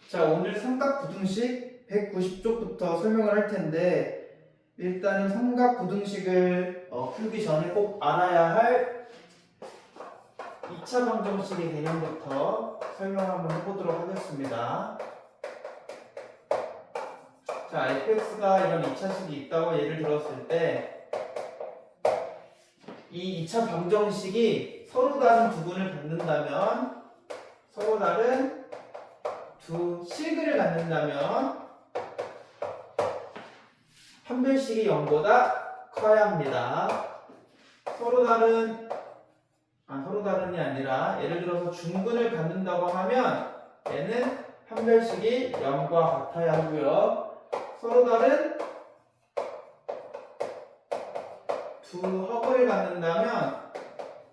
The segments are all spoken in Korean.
자, 오늘 삼각부등식 190쪽부터 설명을 할 텐데, 일단은 삼각부등식을 풀기 전에 꼭 알아야 할 2차 방정식의 개념부터 설명을 한번 해보도록 하겠습니다. 자, fx가 이런 2차식이 있다고 예를 들었을 때, 이 2차 방정식이 서로 다른 두 분을 갖는다면, 서로 다른 두 식을 갖는다면 판별식이 0보다 커야 합니다. 서로 다른이 아니라 예를 들어서 중근을 갖는다고 하면 얘는 판별식이 0과 같아야 하고요. 서로 다른 두 허브를 갖는다면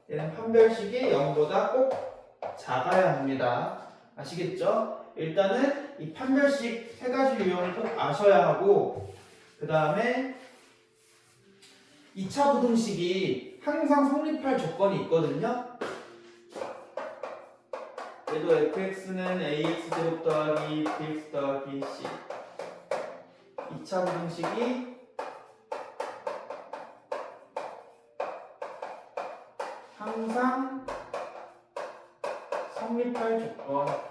얘는 판별식이 0보다 꼭 작아야 합니다. 아시겠죠? 일단은 이 판별식 세 가지 유형을 꼭 아셔야 하고, 그 다음에 2차 부등식이 항상 성립할 조건이 있거든요. 얘도 fx는 ax제곱 더하기 bx 더하기 c. 2차 부등식이 항상 성립할 조건.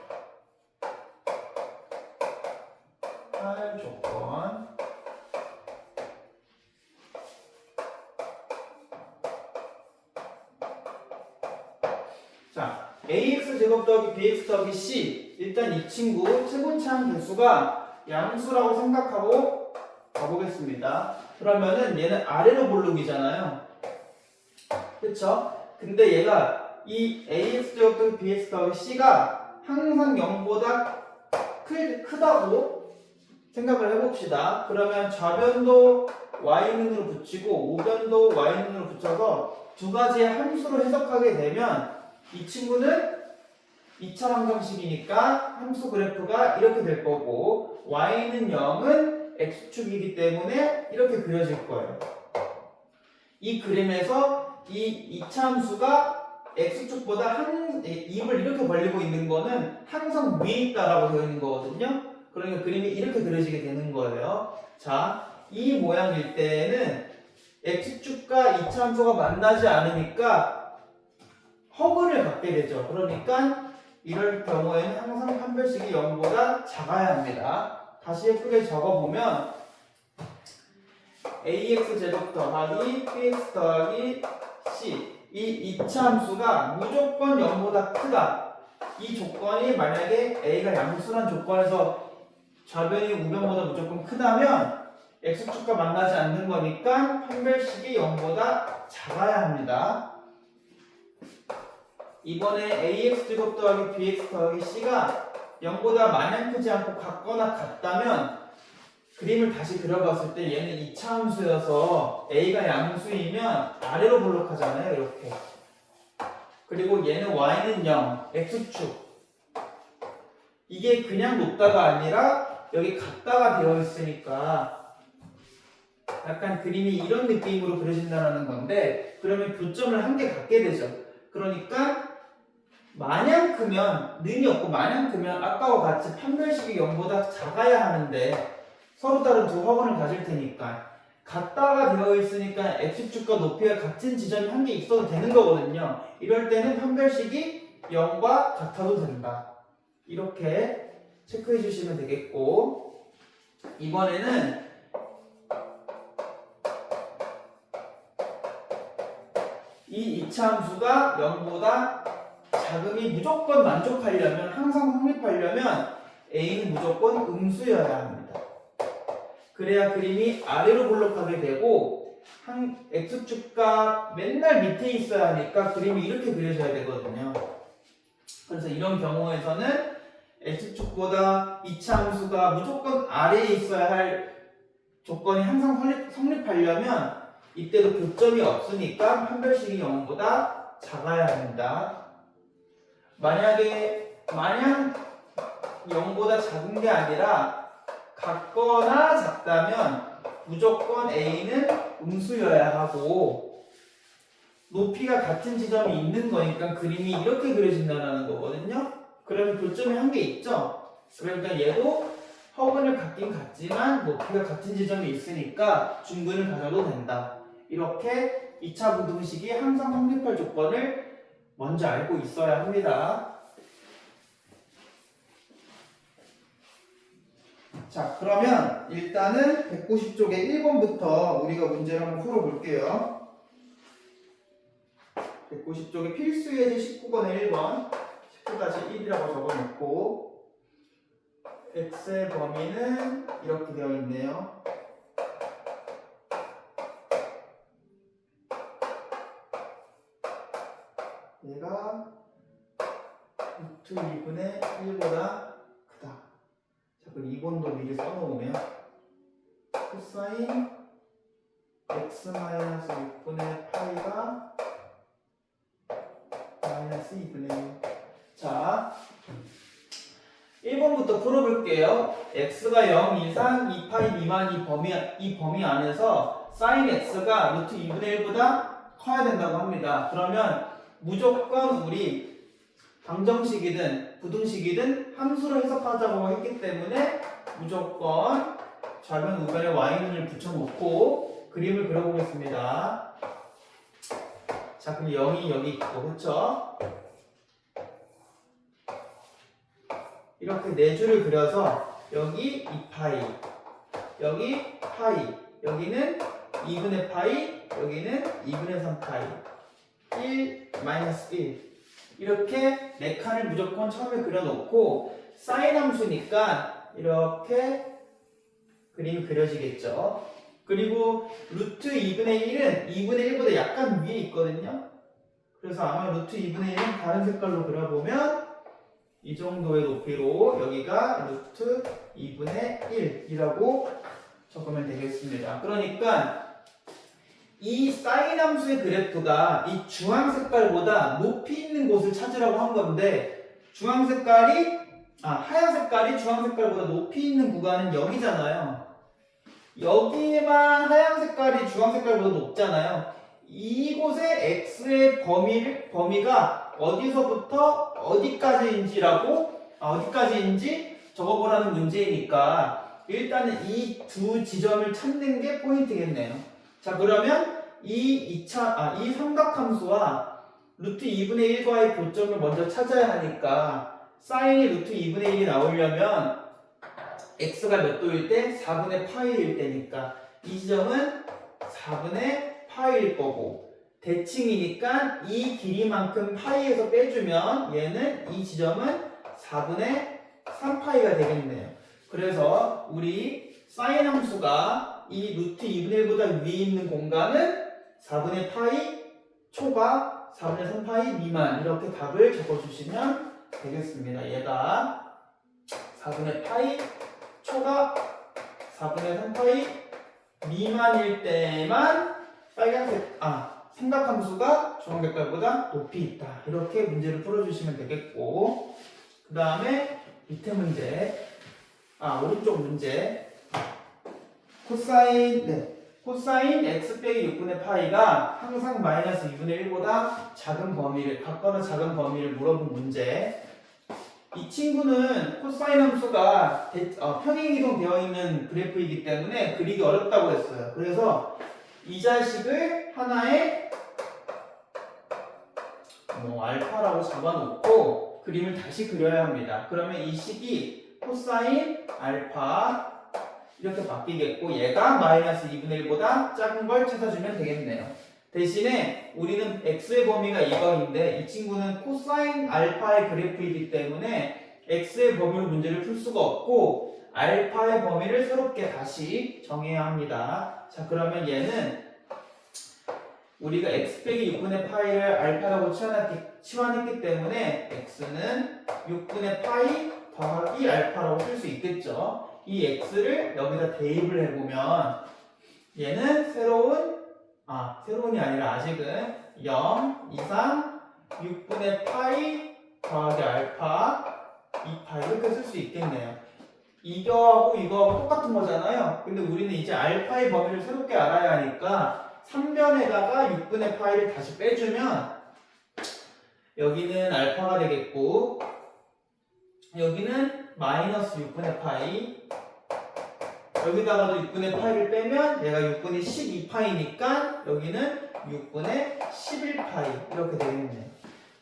자, ax제곱 더하기 bx 더하기 c. 일단 이 친구 최고차항 개수가 양수라고 생각하고 가보겠습니다. 그러면은 얘는 아래로 볼록이잖아요. 그쵸? 근데 얘가 이 ax제곱 더하기 bx 더하기 c가 항상 0보다 크다고 생각을 해봅시다. 그러면 좌변도 y는으로 붙이고 우변도 y는으로 붙여서 두 가지의 함수로 해석하게 되면 이 친구는 2차 방정식이니까 함수 그래프가 이렇게 될 거고, y는 0은 x축이기 때문에 이렇게 그려질 거예요. 이 그림에서 이 2차 함수가 x축보다 입을 이렇게 벌리고 있는 거는 항상 위에 있다라고 되어 있는 거거든요. 그러니까 그림이 이렇게 그려지게 되는 거예요. 자, 이 모양일 때는 x축과 2차 함수가 만나지 않으니까 허브를 갖게 되죠. 그러니까 이럴 경우에는 항상 판별식이 0보다 작아야 합니다. 다시 예쁘게 적어보면 ax제곱 더하기 bx 더하기 c, 이 2차 함수가 무조건 0보다 크다. 이 조건이 만약에 a가 양수란 조건에서 좌변이 우변보다 무조건 크다면 x축과 만나지 않는 거니까 판별식이 0보다 작아야 합니다. 이번에 ax제곱 더하기 bx 더하기 c가 0보다 마냥 크지 않고 같거나 같다면 그림을 다시 그려봤을 때 얘는 2차 함수여서 a가 양수이면 아래로 볼록하잖아요. 이렇게. 그리고 얘는 y는 0, x축. 이게 그냥 높다가 아니라 여기 같다가 되어 있으니까 약간 그림이 이런 느낌으로 그려진다는 건데, 그러면 교점을 한 개 갖게 되죠. 그러니까 마냥 크면, 는이 없고 마냥 크면 아까와 같이 판별식이 0보다 작아야 하는데 서로 다른 두 화분을 가질 테니까 같다가 되어 있으니까 x축과 높이가 같은 지점이 한 개 있어도 되는 거거든요. 이럴 때는 판별식이 0과 같아도 된다. 이렇게 체크해 주시면 되겠고, 이번에는 이 2차 함수가 0보다 작음이 무조건 만족하려면, 항상 성립하려면 a는 무조건 음수여야 합니다. 그래야 그림이 아래로 볼록하게 되고 x축과 맨날 밑에 있어야 하니까 그림이 이렇게 그려져야 되거든요. 그래서 이런 경우에서는 x축보다 2차 함수가 무조건 아래에 있어야 할 조건이 항상 성립하려면 이때도 교점이 없으니까 판별식이 0보다 작아야 합니다. 만약에 마냥 0보다 작은 게 아니라 같거나 작다면 무조건 a는 음수여야 하고, 높이가 같은 지점이 있는 거니까 그림이 이렇게 그려진다는 거거든요. 그러면 교점이 한 개 있죠? 그러니까 얘도 허근을 갖긴 같지만 높이가 같은 지점이 있으니까 중근을 가져도 된다. 이렇게 2차 부등식이 항상 성립할 조건을 먼저 알고 있어야 합니다. 자, 그러면 일단은 190쪽의 1번부터 우리가 문제를 한번 풀어볼게요. 190쪽의 필수 예제 19번의 1번 19-1이라고 적어놓고 x의 범위는 이렇게 되어 있네요. 얘가 루트 2분의 1보다 크다. 자, 그럼 2번도 미리 써놓으면 코사인 x-6분의 파이가 마이너스 2분의 1. 자, 1번부터 풀어볼게요. x가 0 이상 2파이 미만 이 범위 안에서 sin x가 루트 2분의 1보다 커야 된다고 합니다. 그러면 무조건 우리 방정식이든 부등식이든 함수로 해석하자고 했기 때문에 무조건 좌변 우변에 y는을 붙여놓고 그림을 그려보겠습니다. 자, 그럼 0이 여기 있고, 그렇죠? 이렇게 네 줄을 그려서 여기 2파이, 여기 파이, 여기는 2분의 파이, 여기는 2분의 3파이, 1, 마이너스 1. 이렇게 네 칸을 무조건 처음에 그려놓고 사인 함수니까 이렇게 그림이 그려지겠죠. 그리고 루트 2분의 1은 2분의 1보다 약간 위에 있거든요. 그래서 아마 루트 2분의 1은 다른 색깔로 그려보면 이 정도의 높이로 여기가 루트 2분의 1이라고 적으면 되겠습니다. 그러니까 이 사인 함수의 그래프가 이 주황 색깔보다 높이 있는 곳을 찾으라고 한 건데 하얀 색깔이 주황 색깔보다 높이 있는 구간은 여기잖아요. 여기에만 하얀 색깔이 주황 색깔보다 높잖아요. 이곳의 x의 범위가 어디서부터 어디까지인지 적어보라는 문제이니까 일단은 이 두 지점을 찾는 게 포인트겠네요. 자, 그러면 이 삼각함수와 루트 2분의 1과의 교점을 먼저 찾아야 하니까 사인이 루트 2분의 1이 나오려면 x가 몇 도일 때? 4분의 파이일 때니까 이 지점은 4분의 파이일 거고 대칭이니까 이 길이만큼 파이에서 빼주면 얘는 이 지점은 4분의 3파이가 되겠네요. 그래서 우리 사인 함수가 이 루트 2분의 1보다 위에 있는 공간은 4분의 파이 초과 4분의 3파이 미만 이렇게 답을 적어주시면 되겠습니다. 얘가 4분의 파이 초가 4분의 3파이 미만일 때만 삼각함수가 주황 색깔보다 높이 있다. 이렇게 문제를 풀어주시면 되겠고 그 다음에 밑에 문제 오른쪽 문제 코사인 x 빼기 6분의 파이가 항상 마이너스 2분의 1보다 각각의 작은 범위를 물어본 문제. 이 친구는 코사인 함수가 평행이동 되어 있는 그래프이기 때문에 그리기 어렵다고 했어요. 그래서 이 자식을 하나의 알파라고 잡아놓고 그림을 다시 그려야 합니다. 그러면 이 식이 코사인 알파 이렇게 바뀌겠고 얘가 마이너스 2분의 1보다 작은 걸 찾아주면 되겠네요. 대신에 우리는 x의 범위가 이거인데 이 친구는 코사인 알파의 그래프이기 때문에 x의 범위로 문제를 풀 수가 없고 알파의 범위를 새롭게 다시 정해야 합니다. 자, 그러면 얘는 우리가 x 빼기 6분의 파이를 알파라고 치환했기 때문에 x는 6분의 파이 더하기 알파라고 쓸 수 있겠죠. 이 x를 여기다 대입을 해보면 얘는 새로운이 아니라 아직은 0 이상 6분의 파이 더하기 알파 2파이 이렇게 쓸 수 있겠네요. 이거하고 똑같은 거잖아요. 근데 우리는 이제 알파의 범위를 새롭게 알아야 하니까 3변에다가 6분의 파이를 다시 빼주면 여기는 알파가 되겠고 여기는 마이너스 6분의 파이, 여기다가도 6분의 파이를 빼면 얘가 6분의 12파이니까 여기는 6분의 11파이 이렇게 되겠네요.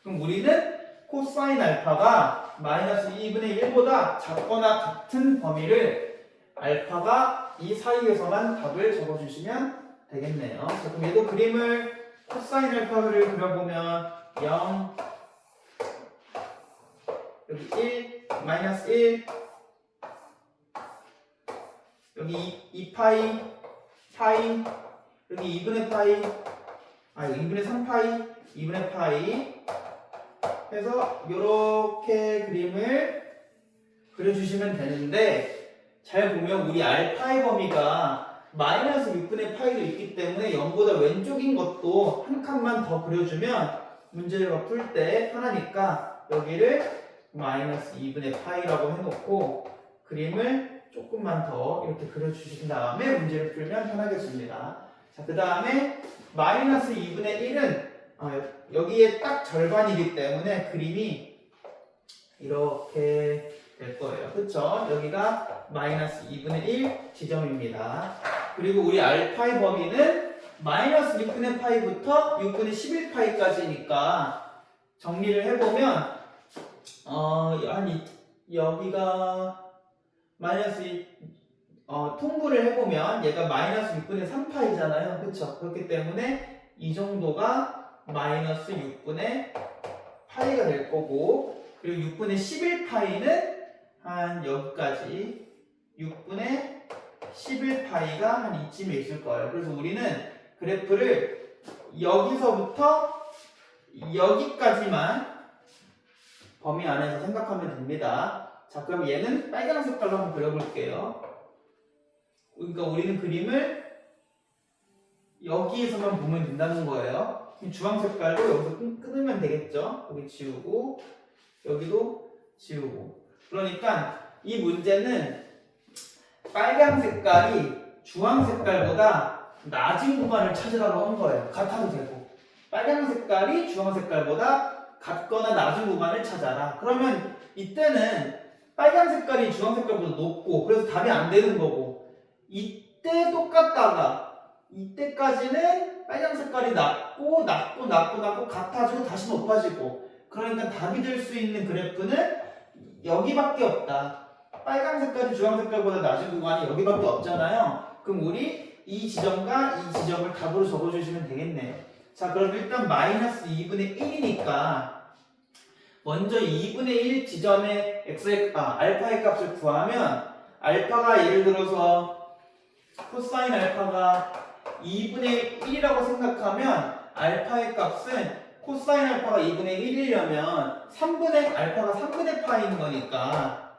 그럼 우리는 코사인 알파가 마이너스 2분의 1보다 작거나 같은 범위를 알파가 이 사이에서만 답을 적어주시면 되겠네요. 자, 그럼 얘도 그림을 코사인 알파를 그려보면 0, 여기 1, 마이너스 1, 여기 2파이, 파이, 여기 2분의 파이, 2분의 3파이, 2분의 파이 해서 이렇게 그림을 그려주시면 되는데, 잘 보면 우리 알파의 범위가 마이너스 6분의 파이도 있기 때문에 0보다 왼쪽인 것도 한 칸만 더 그려주면 문제가 풀 때 편하니까 여기를 마이너스 2분의 파이라고 해놓고 그림을 조금만 더 이렇게 그려주신 다음에 문제를 풀면 편하겠습니다. 자, 그 다음에 마이너스 2분의 1은 여기에 딱 절반이기 때문에 그림이 이렇게 될 거예요. 그쵸? 여기가 마이너스 2분의 1 지점입니다. 그리고 우리 알파의 범위는 마이너스 6분의 파이부터 6분의 11파이까지니까 정리를 해보면 여기가 마이너스 통분을 해보면 얘가 마이너스 6분의 3파이잖아요. 그쵸? 그렇기 때문에 이 정도가 마이너스 6분의 파이가 될 거고, 그리고 6분의 11파이는 한 여기까지 6분의 11파이가 한 이쯤에 있을 거예요. 그래서 우리는 그래프를 여기서부터 여기까지만 범위 안에서 생각하면 됩니다. 자, 그럼 얘는 빨간 색깔로 한번 그려볼게요. 그러니까 우리는 그림을 여기에서만 보면 된다는 거예요. 주황 색깔로 여기서 끊으면 되겠죠. 여기 지우고 여기도 지우고. 그러니까 이 문제는 빨간 색깔이 주황 색깔보다 낮은 구간을 찾으라고 한 거예요. 같아도 되고. 빨간 색깔이 주황 색깔보다 같거나 낮은 구간을 찾아라. 그러면 이때는 빨간 색깔이 주황 색깔보다 높고, 그래서 답이 안 되는 거고, 이때 똑같다가 이때까지는 빨간 색깔이 낮고 같아지고 다시 높아지고, 그러니까 답이 될 수 있는 그래프는 여기밖에 없다. 빨간 색깔이 주황 색깔보다 낮은 구간이 여기밖에 없잖아요. 그럼 우리 이 지점과 이 지점을 답으로 적어주시면 되겠네요. 자, 그럼 일단 마이너스 2분의 1이니까 먼저 2분의 1 지점의 알파의 값을 구하면, 알파가 예를 들어서 코사인 알파가 2분의 1이라고 생각하면 알파의 값은 코사인 알파가 2분의 1이려면 알파가 3분의 파이인 거니까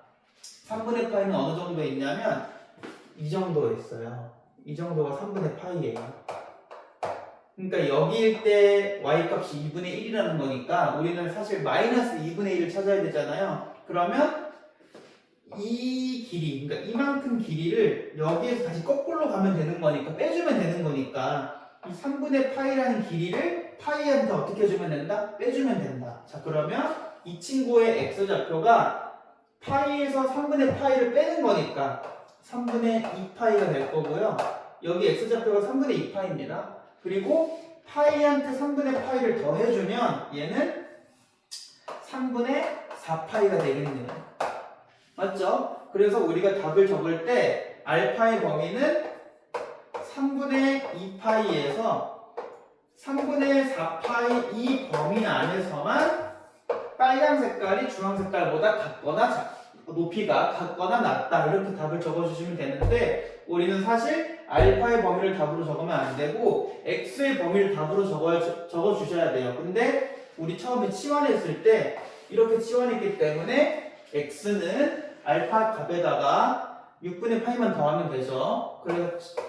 3분의 파이는 어느 정도에 있냐면 이 정도에 있어요. 이 정도가 3분의 파이예요. 그러니까 여기일 때 y값이 2분의 1이라는 거니까 우리는 사실 마이너스 2분의 1을 찾아야 되잖아요. 그러면 이 길이, 그러니까 이만큼 길이를 여기에서 다시 거꾸로 가면 되는 거니까, 빼주면 되는 거니까 이 3분의 파이라는 길이를 파이한테 어떻게 해주면 된다? 빼주면 된다. 자, 그러면 이 친구의 x좌표가 파이에서 3분의 파이를 빼는 거니까 3분의 2파이가 될 거고요. 여기 x좌표가 3분의 2파이입니다. 그리고 파이한테 3분의 파이를 더해주면 얘는 3분의 4파이가 되겠네요. 맞죠? 그래서 우리가 답을 적을 때 알파의 범위는 3분의 2파이에서 3분의 4파이 이 범위 안에서만 빨간 색깔이 주황 색깔보다 같거나 높이가 같거나 낮다, 이렇게 답을 적어주시면 되는데, 우리는 사실 알파의 범위를 답으로 적으면 안 되고 x의 범위를 답으로 적어주셔야 돼요. 근데 우리 처음에 치환했을 때 이렇게 치환했기 때문에 x는 알파 값에다가 6분의 파이만 더하면 되죠. 그래서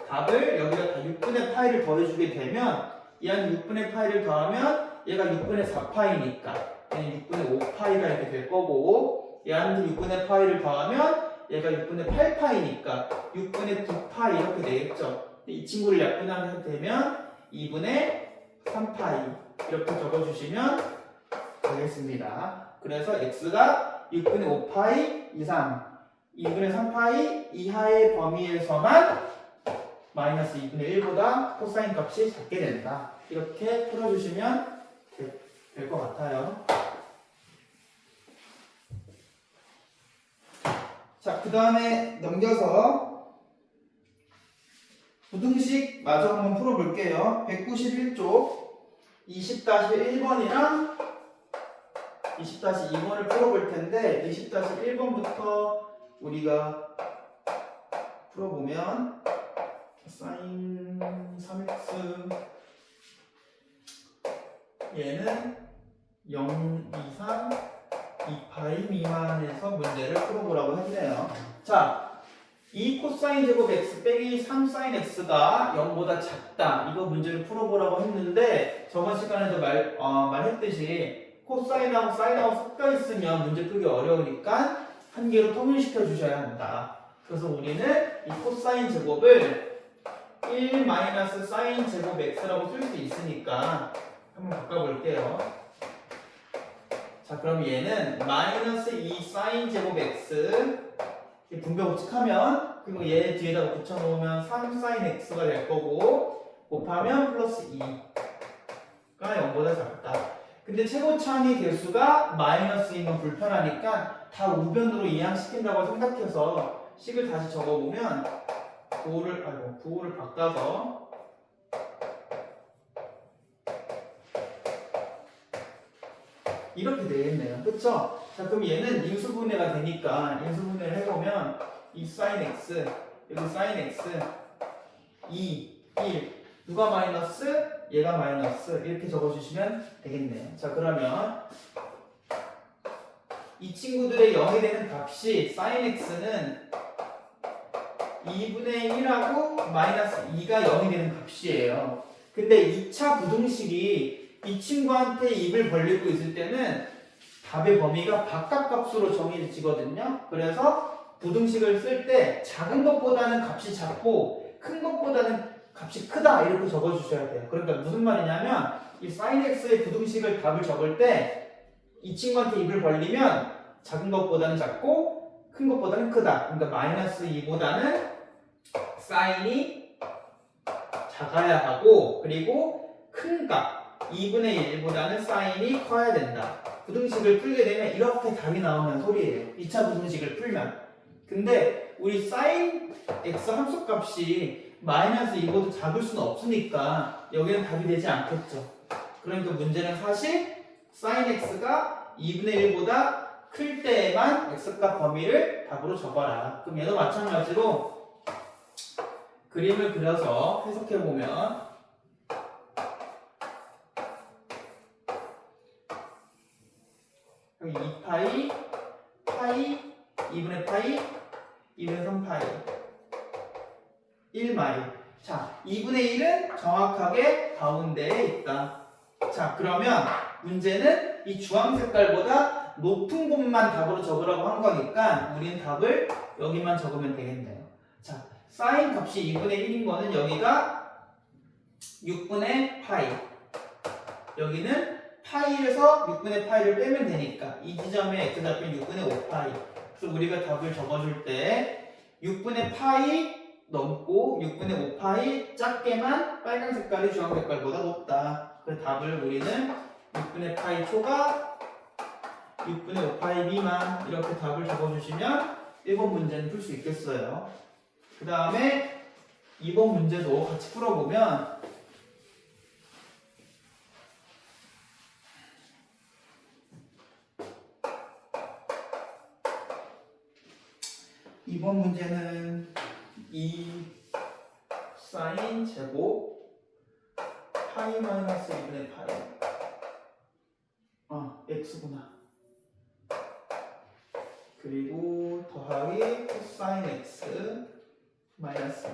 답을 여기다 6분의 파이를 더해주게 되면 얘는 6분의 파이를 더하면 얘가 6분의 4파이니까 얘는 6분의 5파이가 이렇게 될 거고, 얘한테 6분의 파이를 더하면 얘가 6분의 8파이니까 6분의 9파이 이렇게 되겠죠. 이 친구를 약분하게 되면 2분의 3파이 이렇게 적어주시면 되겠습니다. 그래서 x가 6분의 5파이 이상 2분의 3파이 이하의 범위에서만 마이너스 2분의 1보다 코사인 값이 작게 된다. 이렇게 풀어주시면 될 것 같아요. 자, 그 다음에 넘겨서 부등식 마저 한번 풀어볼게요. 191쪽 20-1번이랑 20-2번을 풀어볼 텐데 20-1번부터 우리가 풀어보면 사인 3x 얘는 0 이상 2파이 미만에서 문제를 풀어보라고 했네요. 자, 2 코사인 제곱 x 빼기 3 사인 x가 0보다 작다. 이거 문제를 풀어보라고 했는데 저번 시간에도 말했듯이 코사인하고 사인하고 섞여 있으면 문제 풀기 어려우니까 한 개로 통일시켜 주셔야 한다. 그래서 우리는 이 코사인 제곱을 1 마이너스 사인 제곱 x라고 쓸 수 있으니까 한번 바꿔볼게요. 자, 그럼 얘는 마이너스 2 사인 제곱 x 분배 법칙하면 그리고 얘 뒤에다가 붙여놓으면 3 사인 x가 될 거고 곱하면 플러스 2가 0보다 작다. 근데 최고차항의 개수가 마이너스이면 불편하니까 다 우변으로 이항시킨다고 생각해서 식을 다시 적어보면 9를 바꿔서 이렇게 되겠네요. 그쵸? 자, 그럼 얘는 인수분해가 되니까 인수분해를 해보면 2 사인 x 여기 사인 x 2, 1 누가 마이너스? 얘가 마이너스 이렇게 적어주시면 되겠네요. 자, 그러면 이 친구들의 0이 되는 값이 사인 x는 2분의 1하고 마이너스 2가 0이 되는 값이에요. 근데 2차 부등식이 이 친구한테 입을 벌리고 있을 때는 답의 범위가 바깥값으로 정해지거든요. 그래서 부등식을 쓸 때 작은 것보다는 값이 작고 큰 것보다는 값이 크다 이렇게 적어주셔야 돼요. 그러니까 무슨 말이냐면 이 sin x의 부등식을 답을 적을 때 이 친구한테 입을 벌리면 작은 것보다는 작고 큰 것보다는 크다. 그러니까 마이너스 2보다는 사인이 작아야 하고 그리고 큰 값 2분의 1보다는 사인이 커야 된다. 부등식을 풀게 되면 이렇게 답이 나오는 소리예요. 2차 부등식을 풀면. 근데 우리 sin x 함수값이 마이너스 2보다 작을 수는 없으니까 여기는 답이 되지 않겠죠. 그러니까 문제는 사실 sin x가 2분의 1보다 클 때에만 x값 범위를 답으로 적어라. 그럼 얘도 마찬가지로 그림을 그려서 해석해보면 여기 2파이, 파이, 2분의 파이, 2분의 3파이 1마이. 자, 2분의 1은 정확하게 가운데에 있다. 자, 그러면 문제는 이 주황 색깔보다 높은 곳만 답으로 적으라고 한 거니까 우리는 답을 여기만 적으면 되겠네요. 자, 사인 값이 2분의 1인 거는 여기가 6분의 파이 여기는 파이에서 6분의 파이를 빼면 되니까 이 지점에 x좌표는 6분의 5파이. 그래서 우리가 답을 적어줄 때 6분의 파이 넘고 6분의 5파이 작게만 빨간 색깔이 주황 색깔보다 높다. 그래서 답을 우리는 6분의 파이 초가 6분의 5파이 미만 이렇게 답을 적어주시면 1번 문제는 풀 수 있겠어요. 그 다음에 2번 문제도 같이 풀어보면 이번 문제는 2 사인 제곱 파이 마이너스 2분의 파이 x구나. 그리고 더하기 코사인 x 마이너스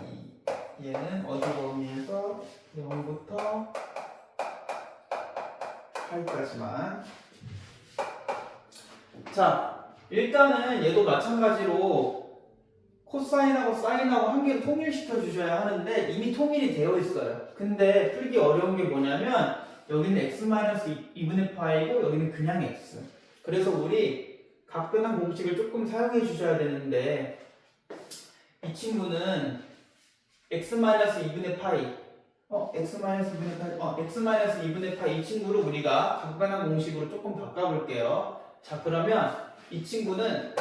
2 얘는 어디 범위에서 0부터 8까지만. 자, 일단은 얘도 마찬가지로 코사인하고 사인하고 한 개를 통일시켜 주셔야 하는데 이미 통일이 되어 있어요. 근데 풀기 어려운 게 뭐냐면 여기는 x-2분의 파이고 여기는 그냥 x. 그래서 우리 각변환 공식을 조금 사용해 주셔야 되는데 이 친구는 x-2분의 파이 x-2분의 파이 이 친구를 우리가 각변환 공식으로 조금 바꿔볼게요. 자, 그러면 이 친구는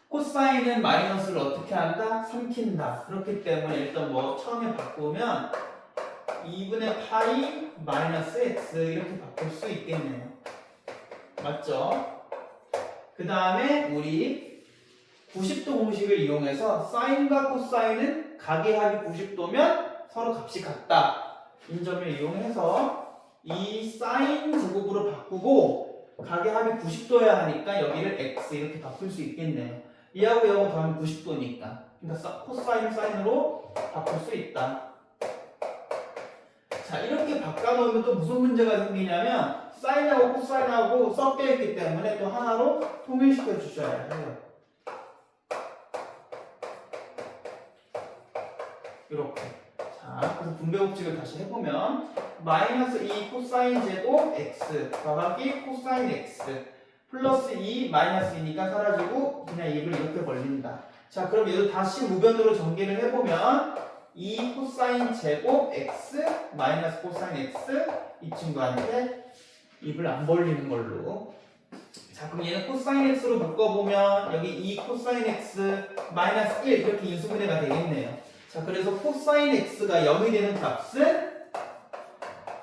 코사인은 마이너스를 어떻게 한다? 삼킨다. 그렇기 때문에 일단 뭐 처음에 바꾸면 2분의 파이 마이너스 x 이렇게 바꿀 수 있겠네요. 맞죠? 그 다음에 우리 90도 공식을 이용해서 사인과 코사인은 각의 합이 90도면 서로 값이 같다. 이 점을 이용해서 이 사인 제곱으로 바꾸고 각의 합이 90도여야 하니까 여기를 x 이렇게 바꿀 수 있겠네요. 이하고 이하고 더하면 90도니까. 그러니까 코사인 사인으로 바꿀 수 있다. 자, 이렇게 바꿔놓으면 또 무슨 문제가 생기냐면 사인하고 코사인하고 섞여있기 때문에 또 하나로 통일시켜 주셔야 해요. 이렇게. 자, 그래서 분배 법칙을 다시 해보면 마이너스 2 코사인 제곱 x 더하기 코사인 x 플러스 2 마이너스 2니까 사라지고 그냥 입을 이렇게 벌린다. 자, 그럼 얘도 다시 우변으로 전개를 해보면 2 코사인 제곱 x 마이너스 코사인 x 이 친구한테 입을 안 벌리는 걸로. 자, 그럼 얘는 코사인 x로 묶어보면 여기 2 코사인 x 마이너스 1 이렇게 인수분해가 되겠네요. 자, 그래서 코사인 x가 0이 되는 값은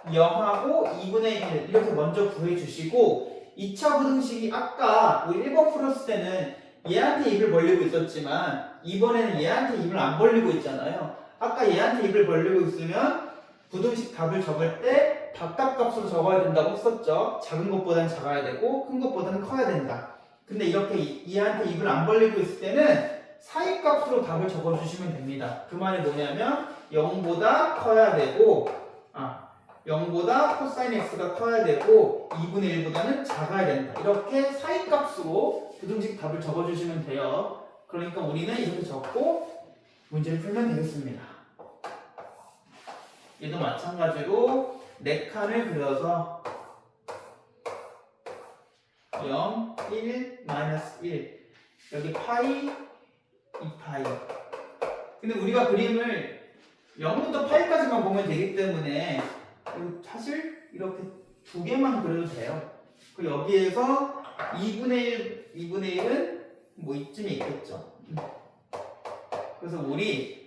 0하고 2분의 1 이렇게 먼저 구해주시고 2차 부등식이 아까 우리 1번 풀었을 때는 얘한테 입을 벌리고 있었지만 이번에는 얘한테 입을 안 벌리고 있잖아요. 아까 얘한테 입을 벌리고 있으면 부등식 답을 적을 때 바깥값으로 적어야 된다고 했었죠. 작은 것보다는 작아야 되고 큰 것보다는 커야 된다. 근데 이렇게 얘한테 입을 안 벌리고 있을 때는 사이값으로 답을 적어주시면 됩니다. 그 말이 뭐냐면 0보다 커야 되고 0보다 코사인 x가 커야 되고 2분의 1보다는 작아야 된다. 이렇게 사이값으로 부등식 답을 적어주시면 돼요. 그러니까 우리는 이렇게 적고 문제를 풀면 되겠습니다. 얘도 마찬가지로 4칸을 그려서 0, 1, 마이너스 1 여기 파이, 2파이. 근데 우리가 그림을 0부터 파이까지만 보면 되기 때문에 사실 이렇게 2개만 그려도 돼요. 그 여기에서 2분의 1은 뭐 이쯤에 있겠죠. 그래서 우리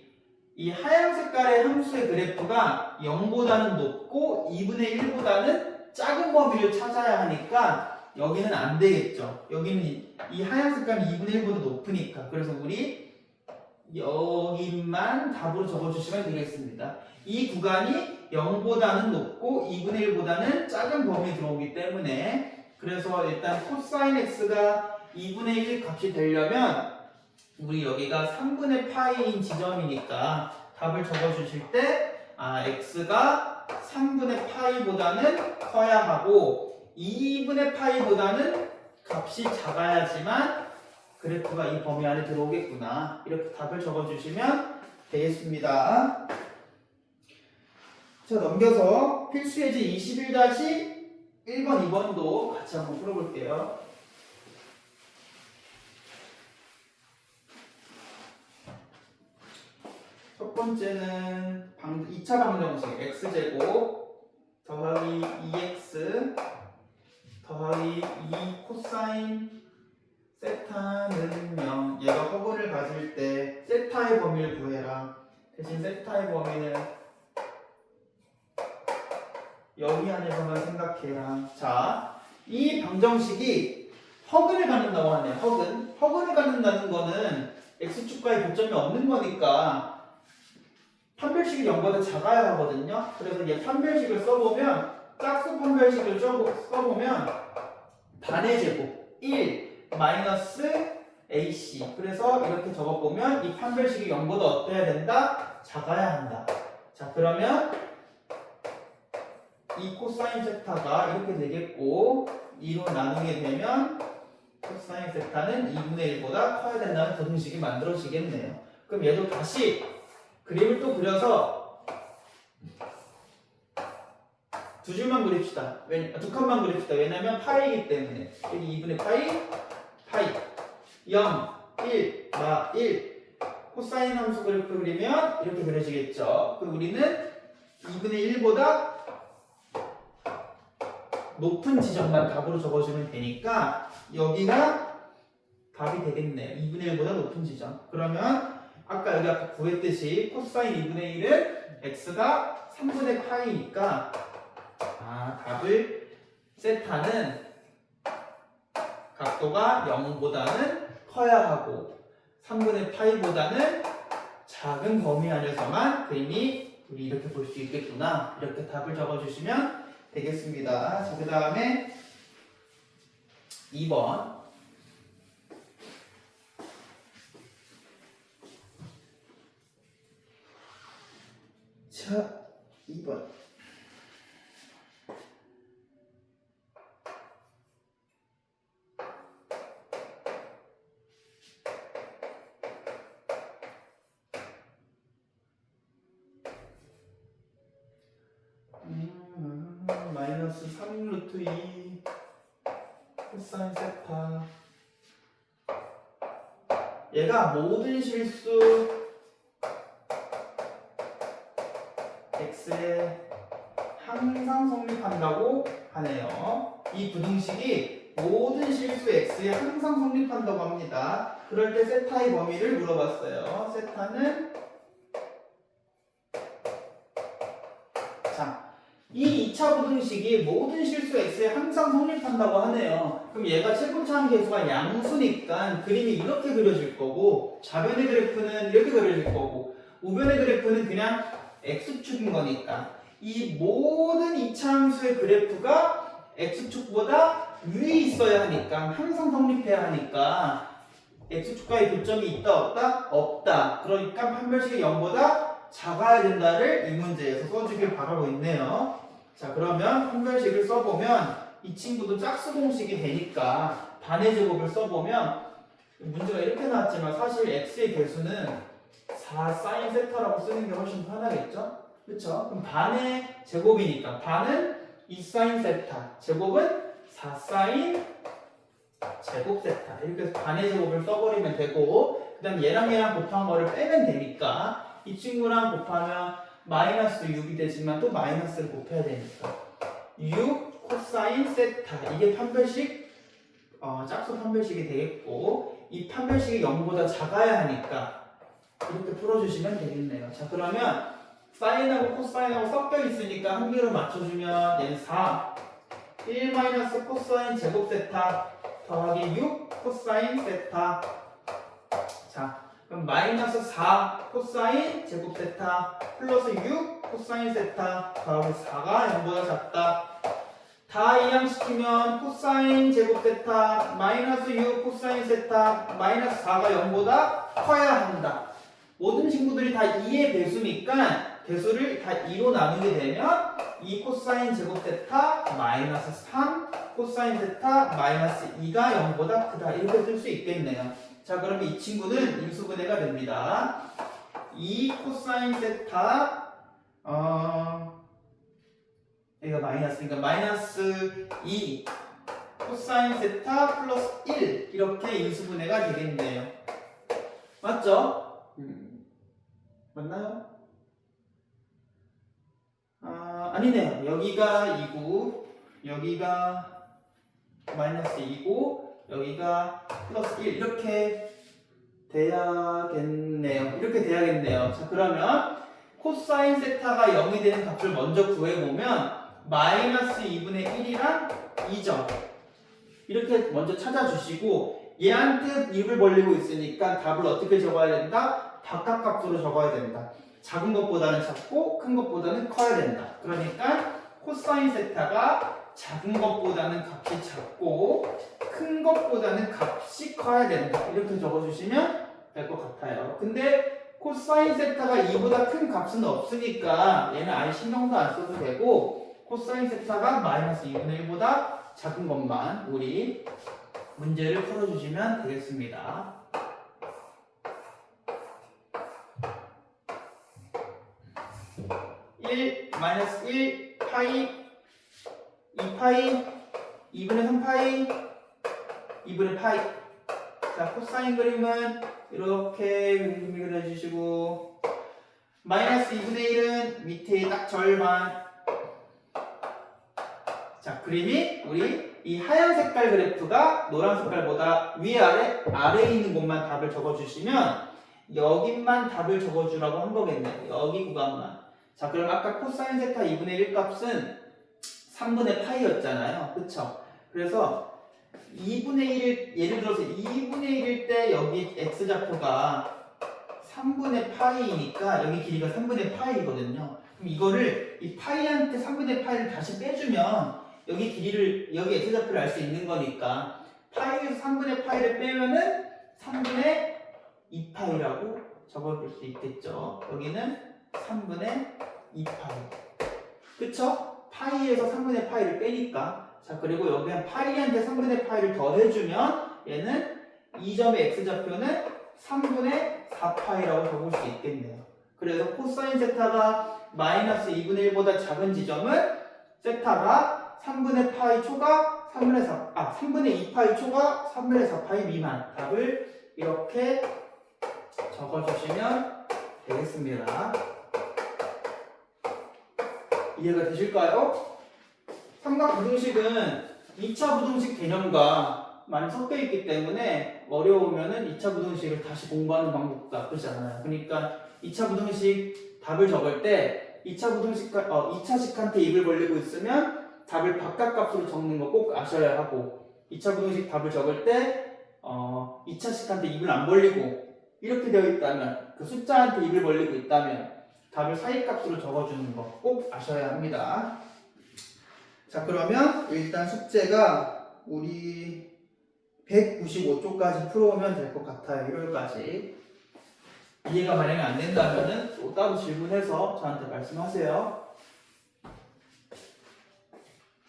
이 하얀 색깔의 함수의 그래프가 0보다는 높고 2분의 1보다는 작은 범위를 찾아야 하니까 여기는 안 되겠죠. 여기는 이 하얀 색깔은 2분의 1보다 높으니까. 그래서 우리 여기만 답으로 적어주시면 되겠습니다. 이 구간이 0보다는 높고 2분의 1보다는 작은 범위에 들어오기 때문에 그래서 일단 코사인 x가 2분의 1 값이 되려면 우리 여기가 3분의 파이인 지점이니까 답을 적어주실 때 x가 3분의 파이보다는 커야 하고 2분의 파이보다는 값이 작아야지만 그래프가 이 범위 안에 들어오겠구나. 이렇게 답을 적어주시면 되겠습니다. 자, 넘겨서 필수예제 21-1번, 2번도 같이 한번 풀어볼게요. 첫 번째는 2차 방정식 x제곱 더하기 2x 더하기 2 코사인 세타는 0. 얘가 허분을 가질 때 세타의 범위를 구해라. 대신 세타의 범위는 여기 안에서만 생각해라. 자, 이 방정식이 허근을 갖는다고 하네요. 허근을 갖는다는 거는 x축과의 교점이 없는 거니까 판별식이 0보다 작아야 하거든요. 그래서 얘 판별식을 써보면 짝수 판별식을 써보면 반의 제곱 1 마이너스 ac. 그래서 이렇게 적어보면 이 판별식이 0보다 어때야 된다? 작아야 한다. 자, 그러면 이 코사인 세타가 이렇게 되겠고 2로 나누게 되면 코사인 세타는 2분의 1보다 커야 된다는 부등식이 만들어지겠네요. 그럼 얘도 다시 그림을 또 그려서 두 줄만 그립시다. 두 칸만 그립시다. 왜냐면 파이이기 때문에. 여기 2분의 파이 0, 1, 1 코사인 함수 그래프 그리면 이렇게 그려지겠죠. 그럼 우리는 2분의 1보다 높은 지점만 답으로 적어주면 되니까 여기가 답이 되겠네요. 2분의 1보다 높은 지점. 그러면 아까 구했듯이 코사인 2분의 1은 x가 3분의 파이니까 답을 세타는 각도가 0보다는 커야 하고 3분의 파이보다는 작은 범위 안에서만 그림이 우리 이렇게 볼 수 있겠구나. 이렇게 답을 적어주시면 되겠습니다. 자, 그 다음에 2번. 자, 2번. 마이너스 3루트 2 코사인 세타. 얘가 모든 실수 x에 항상 성립한다고 하네요. 이 부등식이 모든 실수 x에 항상 성립한다고 합니다. 그럴 때 세타의 범위를 물어봤어요. 세타는 이 2차 부등식이 모든 실수 x에 항상 성립한다고 하네요. 그럼 얘가 최고차항 계수가 양수니까 그림이 이렇게 그려질 거고 좌변의 그래프는 이렇게 그려질 거고 우변의 그래프는 그냥 x축인 거니까 이 모든 2차 함수의 그래프가 x축보다 위에 있어야 하니까 항상 성립해야 하니까 x축과의 교점이 있다 없다? 없다. 그러니까 판별식이 0보다 작아야 된다를 이 문제에서 써주길 바라고 있네요. 자, 그러면 판별식을 써보면 이 친구도 짝수 공식이 되니까 반의 제곱을 써보면 문제가 이렇게 나왔지만 사실 x의 개수는 4 사인 세타라고 쓰는 게 훨씬 편하겠죠? 그렇죠? 그럼 반의 제곱이니까 반은 2 사인 세타, 제곱은 4 사인 제곱 세타. 이렇게 해서 반의 제곱을 써버리면 되고 그 다음 얘랑 곱한 거를 빼면 되니까 이 친구랑 곱하면 마이너스 6이 되지만 또 마이너스를 곱해야 되니까 6 코사인 세타. 이게 판별식 짝수 판별식이 되겠고 이 판별식이 0보다 작아야 하니까 이렇게 풀어주시면 되겠네요. 자, 그러면 사인하고 코사인하고 섞여 있으니까 한 개로 맞춰주면 얘는 4 1 마이너스 코사인 제곱 세타 더하기 6 코사인 세타. 자, 그럼 마이너스 4 코사인 제곱 세타 플러스 6 코사인 세타 더하기 4가 0보다 작다. 다 이항시키면 코사인 제곱 세타 마이너스 6 코사인 세타 마이너스 4가 0보다 커야 한다. 모든 친구들이 다 2의 배수니까 배수를 다 2로 나누게 되면 2 코사인 제곱 세타 마이너스 3 코사인 세타 마이너스 2가 0보다 크다. 이렇게 쓸 수 있겠네요. 자, 그러면 이 친구는 인수분해가 됩니다. 2 코사인 세타 여기가 마이너스니까 마이너스 2 코사인 세타 플러스 1 이렇게 인수분해가 되겠네요. 맞죠? 맞나요? 아니네요. 여기가 2고 여기가 마이너스 2고 여기가 플러스 1 이렇게 돼야겠네요. 이렇게 돼야겠네요. 자, 그러면 코사인 세타가 0이 되는 값을 먼저 구해보면 마이너스 2분의 1이랑 2점 이렇게 먼저 찾아주시고 얘한테 입을 벌리고 있으니까 답을 어떻게 적어야 된다? 바깥값으로 적어야 된다. 작은 것보다는 작고 큰 것보다는 커야 된다. 그러니까 코사인 세타가 작은 것보다는 값이 작고 큰 것보다는 값이 커야 된다. 이렇게 적어주시면 될 것 같아요. 근데 코사인 세타가 2보다 큰 값은 없으니까 얘는 아예 신경도 안 써도 되고 코사인 세타가 마이너스 2분의 1보다 작은 것만 우리 문제를 풀어주시면 되겠습니다. 1 마이너스 1 파이 2파이 2분의 3파이 2분의 파이. 자, 코사인 그림은 이렇게 그려주시고 마이너스 2분의 1은 밑에 딱 절반. 자, 그림이 우리 이 하얀 색깔 그래프가 노란 색깔보다 아래에 있는 곳만 답을 적어주시면 여기만 답을 적어주라고 한 거겠네. 여기 구간만. 자, 그럼 아까 코사인 세타 2분의 1 값은 3분의 파이였잖아요. 그쵸? 그래서 2분의 1일, 예를 들어서 2분의 1일 때 여기 x좌표가 3분의 파이니까 여기 길이가 3분의 파이거든요. 그럼 이거를 이 파이한테 3분의 파이를 다시 빼주면 여기 길이를, 여기 x좌표를 알 수 있는 거니까 파이에서 3분의 파이를 빼면은 3분의 2파이라고 적어볼 수 있겠죠. 여기는 3분의 2파이. 그쵸? 파이에서 3분의 파이를 빼니까. 자, 그리고 여기 한 파이한테 3분의 파이를 더해주면 얘는 이 점의 x좌표는 3분의 4파이라고 적을 수 있겠네요. 그래서 코사인 세타가 마이너스 2분의 1보다 작은 지점은 세타가 3분의 파이 초과 3분의 2파이 초과 3분의 4파이 미만. 답을 이렇게 적어주시면 되겠습니다. 이해가 되실까요? 삼각부등식은 2차 부등식 개념과 많이 섞여 있기 때문에 어려우면은 2차 부등식을 다시 공부하는 방법도 나쁘지 않아요. 그러니까 2차 부등식 답을 적을 때 2차식한테 입을 벌리고 있으면 답을 바깥값으로 적는 거 꼭 아셔야 하고, 2차 부등식 답을 적을 때 2차식한테 입을 안 벌리고 이렇게 되어 있다면, 그 숫자한테 입을 벌리고 있다면 답을 사이값으로 적어주는 거 꼭 아셔야 합니다. 자, 그러면 일단 숙제가 우리 195쪽까지 풀어오면 될 것 같아요. 1월까지. 이해가 만약에 안 된다면은 또 따로 질문해서 저한테 말씀하세요.